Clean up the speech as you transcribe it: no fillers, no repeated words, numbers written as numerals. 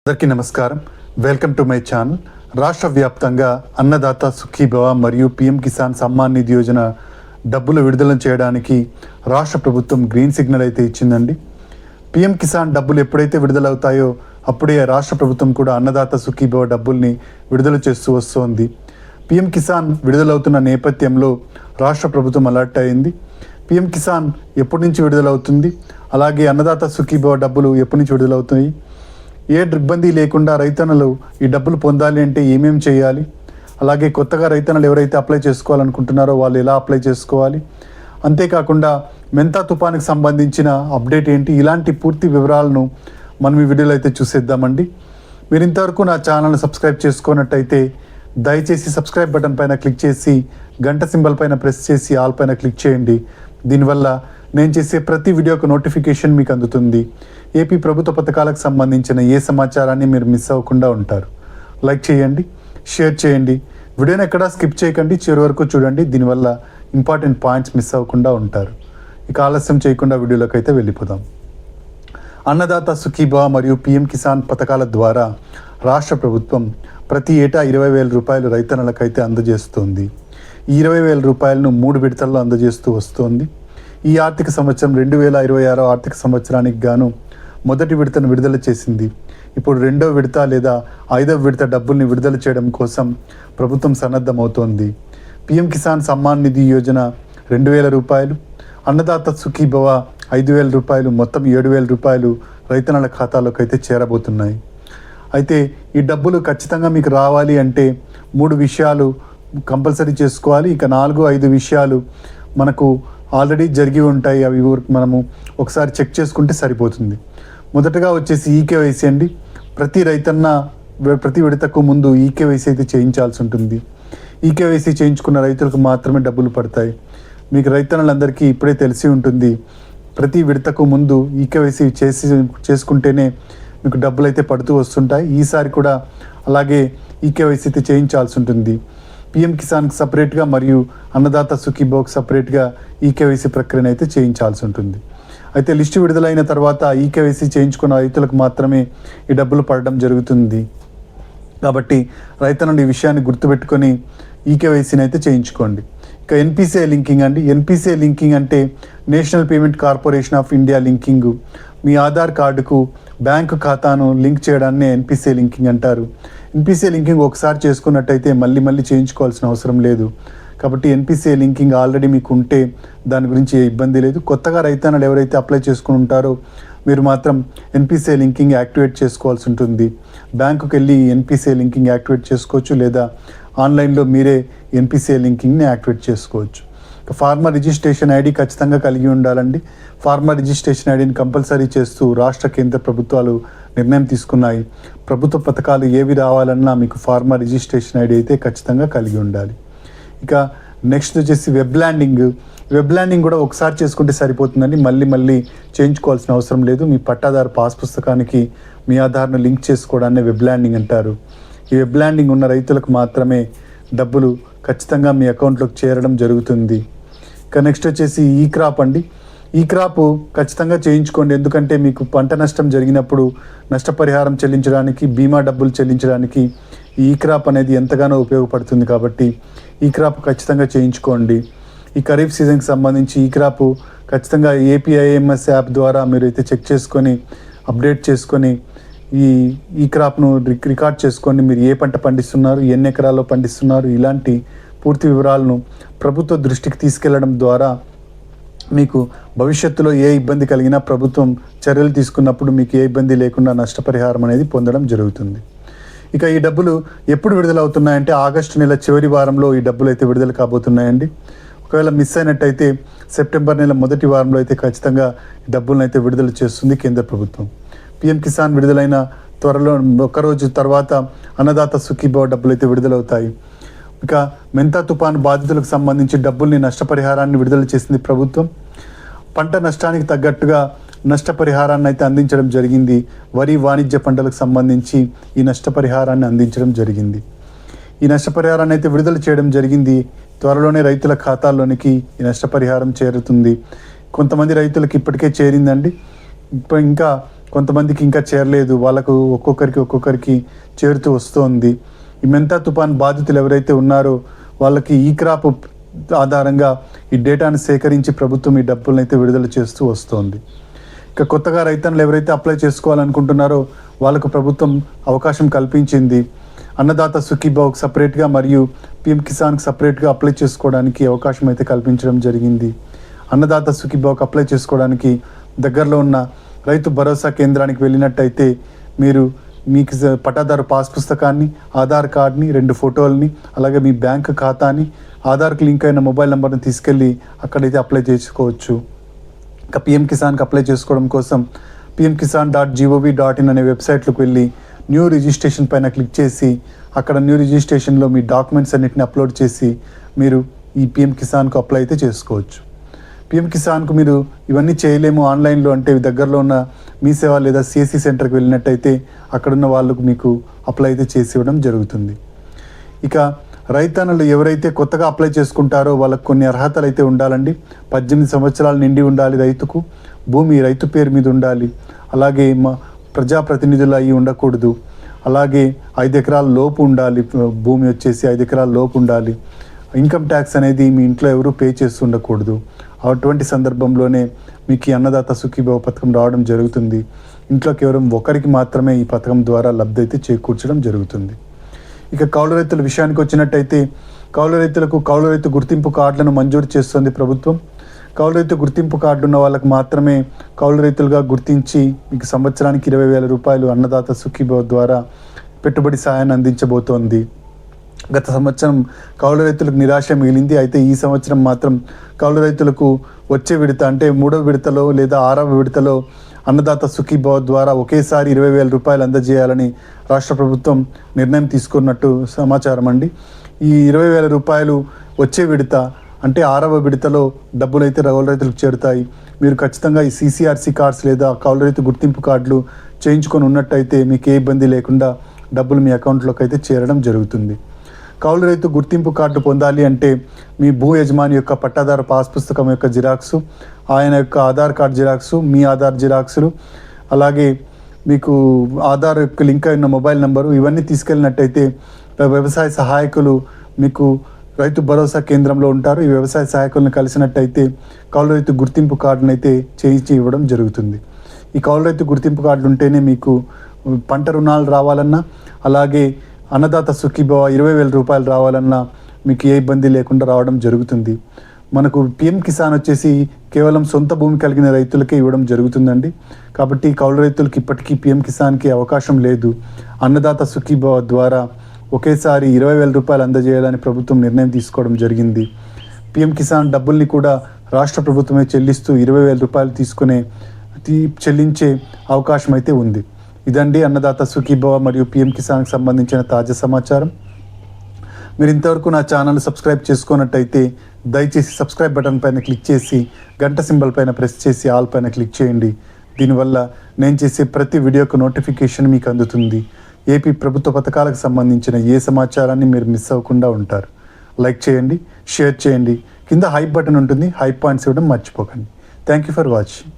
అందరికీ నమస్కారం. Welcome to my channel. రాష్ట్ర వ్యాప్తంగా అన్నదాత సుఖీభవ మరియు పిఎం కిసాన్ సమ్మాన్ నిధి యోజన డబ్బులు విడుదల చేయడానికి రాష్ట్ర ప్రభుత్వం గ్రీన్ సిగ్నల్ అయితే ఇచ్చిందండి. పిఎం కిసాన్ డబ్బులు ఎప్పుడైతే విడుదలవుతాయో అప్పుడే రాష్ట్ర ప్రభుత్వం కూడా అన్నదాత సుఖీభవ డబ్బుల్ని విడుదల చేస్తూ వస్తోంది. పిఎం కిసాన్ విడుదలవుతున్న నేపథ్యంలో రాష్ట్ర ప్రభుత్వం అలర్ట్ అయింది. పిఎం కిసాన్ ఎప్పటి నుంచి విడుదలవుతుంది, అలాగే అన్నదాత సుఖీభవ డబ్బులు ఎప్పటి నుంచి విడుదలవుతాయి, ఏ ఇబ్బంది లేకుండా రైతన్నలు ఈ డబ్బులు పొందాలి అంటే ఏమేమి చేయాలి, అలాగే కొత్తగా రైతన్నలు ఎవరైతే అప్లై చేసుకోవాలనుకుంటున్నారో వాళ్ళు ఎలా అప్లై చేసుకోవాలి, అంతేకాకుండా మెంతా తుఫానికి సంబంధించిన అప్డేట్ ఏంటి, ఇలాంటి పూర్తి వివరాలను మనం ఈ వీడియోలో అయితే చూసేద్దామండి. మీరు ఇంతవరకు నా ఛానల్ని సబ్స్క్రైబ్ చేసుకున్నట్టయితే దయచేసి సబ్స్క్రైబ్ బటన్ పైన క్లిక్ చేసి గంట సింబల్ పైన ప్రెస్ చేసి ఆల్ పైన క్లిక్ చేయండి. దీనివల్ల నేను చేసే ప్రతి వీడియోకు నోటిఫికేషన్ మీకు అందుతుంది. ఏపీ ప్రభుత్వ పథకాలకు సంబంధించిన ఏ సమాచారాన్ని మీరు మిస్ అవ్వకుండా ఉంటారు. లైక్ చేయండి, షేర్ చేయండి, వీడియోని ఎక్కడా స్కిప్ చేయకండి, చివరి వరకు చూడండి. దీనివల్ల ఇంపార్టెంట్ పాయింట్స్ మిస్ అవ్వకుండా ఉంటారు. ఇక ఆలస్యం చేయకుండా వీడియోలోకి అయితే వెళ్ళిపోదాం. అన్నదాత సుఖీభవ మరియు పిఎం కిసాన్ పథకాల ద్వారా రాష్ట్ర ప్రభుత్వం ప్రతి ఏటా 20,000 రూపాయలు రైతన్నలకైతే అందజేస్తుంది. ఈ 20,000 రూపాయలను 3 విడతల్లో అందజేస్తూ వస్తోంది. ఈ ఆర్థిక సంవత్సరం 2026 ఆర్థిక సంవత్సరానికి గాను మొదటి విడతను విడుదల చేసింది. ఇప్పుడు రెండో విడత లేదా 5వ విడత డబ్బుల్ని విడుదల చేయడం కోసం ప్రభుత్వం సన్నద్ధమవుతోంది. పిఎం కిసాన్ సమ్మాన్ నిధి యోజన 2,000 రూపాయలు, అన్నదాత సుఖీభవ 5,000 రూపాయలు, మొత్తం 7,000 రూపాయలు రైతన్నల ఖాతాలోకి అయితే చేరబోతున్నాయి. అయితే ఈ డబ్బులు ఖచ్చితంగా మీకు రావాలి అంటే 3 విషయాలు కంపల్సరీ చేసుకోవాలి. ఇక 4-5 విషయాలు మనకు ఆల్రెడీ జరిగి ఉంటాయి, అవి మనము ఒకసారి చెక్ చేసుకుంటే సరిపోతుంది. మొదటగా వచ్చేసి ఈకేవైసీ అండి. ప్రతి రైతన్న ప్రతి విడతకు ముందు ఈకేవైసీ అయితే చేయించాల్సి ఉంటుంది. ఈకేవైసీ చేయించుకున్న రైతులకు మాత్రమే డబ్బులు పడతాయి. మీకు రైతన్నలందరికీ ఇప్పుడే తెలిసి ఉంటుంది. ప్రతి విడతకు ముందు ఈకేవైసీ చేసుకుంటేనే మీకు డబ్బులు అయితే పడుతూ వస్తుంటాయి. ఈసారి కూడా అలాగే ఈకేవైసీ అయితే చేయించాల్సి ఉంటుంది. పిఎం కిసాన్కి సపరేట్గా మరియు అన్నదాత సుఖీభవకి సపరేట్గా ఈకేవైసీ ప్రక్రియను అయితే చేయించాల్సి ఉంటుంది. అయితే లిస్టు విడుదలైన తర్వాత ఈకేవైసీ చేయించుకున్న రైతులకు మాత్రమే ఈ డబ్బులు పడడం జరుగుతుంది. కాబట్టి రైతన్నలు ఈ విషయాన్ని గుర్తుపెట్టుకొని ఈకేవైసీని అయితే చేయించుకోండి. ఇక ఎన్పిసిఐ లింకింగ్ అండి. ఎన్పిసిఐ లింకింగ్ అంటే National Payment Corporation of India linking. మీ ఆధార్ కార్డుకు బ్యాంకు ఖాతాను లింక్ చేయడాన్ని ఎన్పిసిఐ లింకింగ్ అంటారు. ఎన్పిసిఐ లింకింగ్ ఒకసారి చేసుకున్నట్టయితే మళ్ళీ చేయించుకోవాల్సిన అవసరం లేదు. కాబట్టి ఎన్పిసిఐ లింకింగ్ ఆల్రెడీ మీకు ఉంటే దాని గురించి ఏ ఇబ్బంది లేదు. కొత్తగా రైతన్నలు ఎవరైతే అప్లై చేసుకుని ఉంటారో మీరు మాత్రం ఎన్పిసిఐ లింకింగ్ యాక్టివేట్ చేసుకోవాల్సి ఉంటుంది. బ్యాంకుకి వెళ్ళి ఎన్పిసిఐ లింకింగ్ యాక్టివేట్ చేసుకోవచ్చు, లేదా ఆన్లైన్లో మీరే ఎన్పిసిఐ లింకింగ్ని యాక్టివేట్ చేసుకోవచ్చు. ఫార్మర్ రిజిస్ట్రేషన్ ఐడి ఖచ్చితంగా కలిగి ఉండాలండి. ఫార్మర్ రిజిస్ట్రేషన్ ఐడిని కంపల్సరీ చేస్తూ రాష్ట్ర కేంద్ర ప్రభుత్వాలు నిర్ణయం తీసుకున్నాయి. ప్రభుత్వ పథకాలు ఏవి రావాలన్నా మీకు ఫార్మర్ రిజిస్ట్రేషన్ ఐడి అయితే ఖచ్చితంగా కలిగి ఉండాలి. ఇక నెక్స్ట్ వచ్చేసి వెబ్ ల్యాండింగ్. వెబ్ ల్యాండింగ్ కూడా ఒకసారి చేసుకుంటే సరిపోతుందండి. మళ్ళీ చేయించుకోవాల్సిన అవసరం లేదు. మీ పట్టాదారు పాస్ పుస్తకానికి మీ ఆధార్ను లింక్ చేసుకోవడాన్ని వెబ్ ల్యాండింగ్ అంటారు. ఈ వెబ్ ల్యాండింగ్ ఉన్న రైతులకు మాత్రమే డబ్బులు ఖచ్చితంగా మీ అకౌంట్లోకి చేరడం జరుగుతుంది. ఇక నెక్స్ట్ వచ్చేసి ఈ క్రాప్ అండి. ఈ క్రాప్ ఖచ్చితంగా చేయించుకోండి. ఎందుకంటే మీకు పంట నష్టం జరిగినప్పుడు నష్టపరిహారం చెల్లించడానికి, బీమా డబ్బులు చెల్లించడానికి ఈ క్రాప్ అనేది ఎంతగానో ఉపయోగపడుతుంది. కాబట్టి ఈ క్రాప్ ఖచ్చితంగా చేయించుకోండి. ఈ ఖరీఫ్ సీజన్కి సంబంధించి ఈ క్రాప్ ఖచ్చితంగా ఏపీఐఎంఎస్ యాప్ ద్వారా మీరు అయితే చెక్ చేసుకొని అప్డేట్ చేసుకొని ఈ క్రాప్ను రికార్డ్ చేసుకోండి. మీరు ఏ పంట పండిస్తున్నారు, ఎన్ని ఎకరాల్లో పండిస్తున్నారు, ఇలాంటి పూర్తి వివరాలను ప్రభుత్వ దృష్టికి తీసుకెళ్లడం ద్వారా మీకు భవిష్యత్తులో ఏ ఇబ్బంది కలిగినా ప్రభుత్వం చర్యలు తీసుకున్నప్పుడు మీకు ఏ ఇబ్బంది లేకుండా నష్టపరిహారం అనేది పొందడం జరుగుతుంది. ఇక ఈ డబ్బులు ఎప్పుడు విడుదలవుతున్నాయంటే ఆగస్టు నెల చివరి వారంలో ఈ డబ్బులు అయితే విడుదల కాబోతున్నాయండి. ఒకవేళ మిస్ అయినట్టయితే సెప్టెంబర్ నెల మొదటి వారంలో అయితే ఖచ్చితంగా ఈ డబ్బులను అయితే విడుదల చేస్తుంది కేంద్ర ప్రభుత్వం. పిఎం కిసాన్ విడుదలైన త్వరలో ఒకరోజు తర్వాత అన్నదాత సుఖీభవ డబ్బులు అయితే విడుదలవుతాయి. ఇక మెంతా తుఫాను బాధితులకు సంబంధించి డబ్బుల్ని నష్టపరిహారాన్ని విడుదల చేసింది ప్రభుత్వం. పంట నష్టానికి తగ్గట్టుగా నష్టపరిహారాన్ని అయితే అందించడం జరిగింది. వరి, వాణిజ్య పంటలకు సంబంధించి ఈ నష్టపరిహారాన్ని అందించడం జరిగింది. ఈ నష్టపరిహారాన్ని అయితే విడుదల చేయడం జరిగింది. త్వరలోనే రైతుల ఖాతాల్లోనికి ఈ నష్టపరిహారం చేరుతుంది. కొంతమంది రైతులకు ఇప్పటికే చేరిందండి. ఇంకా కొంతమందికి ఇంకా చేరలేదు, వాళ్ళకు ఒక్కొక్కరికి చేరుతూ వస్తోంది. ఈ మెంతా తుఫాన్ బాధితులు ఎవరైతే ఉన్నారో వాళ్ళకి ఈ క్రాప్ ఆధారంగా ఈ డేటాను సేకరించి ప్రభుత్వం ఈ డబ్బులను అయితే విడుదల చేస్తూ వస్తోంది. ఇక కొత్తగా రైతన్నులు ఎవరైతే అప్లై చేసుకోవాలనుకుంటున్నారో వాళ్ళకు ప్రభుత్వం అవకాశం కల్పించింది. అన్నదాత సుఖీభావ్కి సపరేట్గా మరియు పిఎం కిసాన్కి సపరేట్గా అప్లై చేసుకోవడానికి అవకాశం అయితే కల్పించడం జరిగింది. అన్నదాత సుఖీభావ్కి అప్లై చేసుకోవడానికి దగ్గరలో ఉన్న రైతు భరోసా కేంద్రానికి వెళ్ళినట్టయితే మీరు మీకు పట్టాదారు పాస్ పుస్తకాన్ని, ఆధార్ కార్డ్ని, 2 ఫోటోలని, అలాగే మీ బ్యాంక్ ఖాతాని, ఆధార్కి లింక్ అయిన మొబైల్ నెంబర్ని తీసుకెళ్ళి అక్కడైతే అప్లై చేసుకోవచ్చు. ఇంకా పిఎం కిసాన్కి అప్లై చేసుకోవడం కోసం pmkisan.gov.in అనే వెబ్సైట్లోకి వెళ్ళి న్యూ రిజిస్ట్రేషన్ పైన క్లిక్ చేసి అక్కడ న్యూ రిజిస్ట్రేషన్లో మీ డాక్యుమెంట్స్ అన్నిటిని అప్లోడ్ చేసి మీరు ఈ పిఎం కిసాన్కు అప్లై అయితే చేసుకోవచ్చు. పిఎం కిసాన్కు మీరు ఇవన్నీ చేయలేము ఆన్లైన్లో అంటే దగ్గరలో ఉన్న మీ సేవ లేదా సిఎస్సి సెంటర్కి వెళ్ళినట్టయితే అక్కడున్న వాళ్ళకు మీకు అప్లై అయితే చేసి ఇవ్వడం జరుగుతుంది. ఇక రైతన్నులు ఎవరైతే కొత్తగా అప్లై చేసుకుంటారో వాళ్ళకు కొన్ని అర్హతలు అయితే ఉండాలండి. 18 సంవత్సరాలు నిండి ఉండాలి రైతుకు, భూమి రైతు పేరు మీద ఉండాలి, అలాగే ప్రజాప్రతినిధులు అయి ఉండకూడదు, అలాగే 5 ఎకరాల లోపు ఉండాలి, భూమి వచ్చేసి 5 ఎకరాల లోపు ఉండాలి, ఇన్కమ్ ట్యాక్స్ అనేది మీ ఇంట్లో ఎవరు పే చేస్తూ ఉండకూడదు. అటువంటి సందర్భంలోనే మీకు ఈ అన్నదాత సుఖీభావ పథకం రావడం జరుగుతుంది. ఇంట్లో కేవలం ఒకరికి మాత్రమే ఈ పథకం ద్వారా లబ్ధి అయితే చేకూర్చడం జరుగుతుంది. ఇక కౌలు రైతుల విషయానికి వచ్చినట్టయితే కౌలు రైతులకు కౌలు రైతు గుర్తింపు కార్డులను మంజూరు చేస్తుంది ప్రభుత్వం. కౌలు రైతు గుర్తింపు కార్డు ఉన్న వాళ్ళకు మాత్రమే కౌలు రైతులుగా గుర్తించి మీకు సంవత్సరానికి 20,000 రూపాయలు అన్నదాత సుఖీభావ ద్వారా పెట్టుబడి సాయాన్ని అందించబోతోంది. గత సంవత్సరం కౌలు రైతులకు నిరాశ మిగిలింది. అయితే ఈ సంవత్సరం మాత్రం కౌలు రైతులకు వచ్చే విడత అంటే 3వ విడతలో లేదా 6వ విడతలో అన్నదాత సుఖీభావ ద్వారా ఒకేసారి 20,000 రూపాయలు అందజేయాలని రాష్ట్ర ప్రభుత్వం నిర్ణయం తీసుకున్నట్టు సమాచారం అండి. ఈ 20,000 రూపాయలు వచ్చే విడత అంటే 6వ విడతలో డబ్బులు అయితే కౌలు రైతులకు చేరుతాయి. మీరు ఖచ్చితంగా ఈ CCRC కార్డ్స్ లేదా కౌలు రైతు గుర్తింపు కార్డులు చేయించుకొని ఉన్నట్టయితే మీకు ఏ ఇబ్బంది లేకుండా డబ్బులు మీ అకౌంట్లోకి అయితే చేరడం జరుగుతుంది. కౌలు రైతు గుర్తింపు కార్డు పొందాలి అంటే మీ భూ యజమాని యొక్క పట్టాదారు పాస్ పుస్తకం యొక్క జిరాక్సు, ఆయన యొక్క ఆధార్ కార్డ్ జిరాక్సు, మీ ఆధార్ జిరాక్సులు, అలాగే మీకు ఆధార్ యొక్క లింక్ అయిన మొబైల్ నెంబరు ఇవన్నీ తీసుకెళ్ళినట్టయితే వ్యవసాయ సహాయకులు మీకు రైతు భరోసా కేంద్రంలో ఉంటారు. ఈ వ్యవసాయ సహాయకులను కలిసినట్టయితే కౌలు రైతు గుర్తింపు కార్డును అయితే చేయించి ఇవ్వడం జరుగుతుంది. ఈ కౌలు రైతు గుర్తింపు కార్డు ఉంటేనే మీకు పంట రుణాలు రావాలన్నా, అలాగే అన్నదాత సుఖీభావ 20,000 రూపాయలు రావాలన్నా మీకు ఏ ఇబ్బంది లేకుండా రావడం జరుగుతుంది. మనకు పిఎం కిసాన్ వచ్చేసి కేవలం సొంత భూమి కలిగిన రైతులకే ఇవ్వడం జరుగుతుందండి. కాబట్టి కౌలు రైతులకు ఇప్పటికీ పిఎం కిసాన్కి అవకాశం లేదు. అన్నదాత సుఖీభావ ద్వారా ఒకేసారి 20,000 రూపాయలు అందజేయాలని ప్రభుత్వం నిర్ణయం తీసుకోవడం జరిగింది. పిఎం కిసాన్ డబ్బుల్ని కూడా రాష్ట్ర ప్రభుత్వమే చెల్లిస్తూ 20,000 రూపాయలు చెల్లించే అవకాశం అయితే ఉంది. ఇదండి అన్నదాత సుఖీభావ మరియు పిఎం కిసాన్కి సంబంధించిన తాజా సమాచారం. మీరు ఇంతవరకు నా ఛానల్ సబ్స్క్రైబ్ చేసుకున్నట్టయితే దయచేసి సబ్స్క్రైబ్ బటన్ పైన క్లిక్ చేసి గంట సింబల్ పైన ప్రెస్ చేసి ఆల్ పైన క్లిక్ చేయండి. దీనివల్ల నేను చేసే ప్రతి వీడియోకు నోటిఫికేషన్ మీకు అందుతుంది. ఏపీ ప్రభుత్వ పథకాలకు సంబంధించిన ఏ సమాచారాన్ని మీరు మిస్ అవ్వకుండా ఉంటారు. లైక్ చేయండి, షేర్ చేయండి, కింద హైప్ బటన్ ఉంటుంది, హైప్ పాయింట్స్ ఇవ్వడం మర్చిపోకండి. Thank you for watching.